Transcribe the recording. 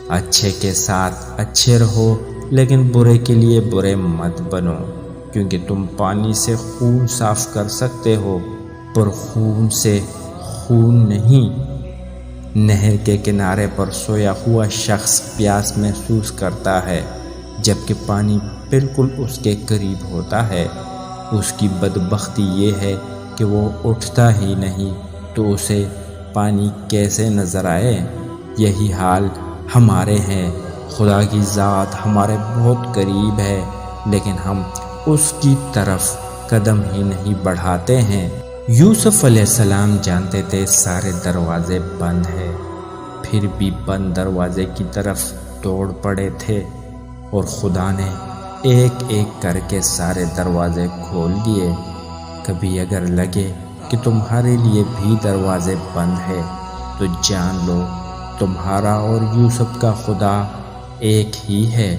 اچھے کے ساتھ اچھے رہو لیکن برے کے لیے برے مت بنو، کیونکہ تم پانی سے خون صاف کر سکتے ہو پر خون سے خون نہیں۔ نہر کے کنارے پر سویا ہوا شخص پیاس محسوس کرتا ہے جبکہ پانی بالکل اس کے قریب ہوتا ہے۔ اس کی بدبختی یہ ہے کہ وہ اٹھتا ہی نہیں، تو اسے پانی کیسے نظر آئے؟ یہی حال ہمارے ہیں۔ خدا کی ذات ہمارے بہت قریب ہے لیکن ہم اس کی طرف قدم ہی نہیں بڑھاتے ہیں۔ یوسف علیہ السلام جانتے تھے سارے دروازے بند ہیں، پھر بھی بند دروازے کی طرف دوڑ پڑے تھے اور خدا نے ایک ایک کر کے سارے دروازے کھول دیے۔ کبھی اگر لگے کہ تمہارے لیے بھی دروازے بند ہے تو جان لو تمہارا اور یوسف کا خدا ایک ہی ہے۔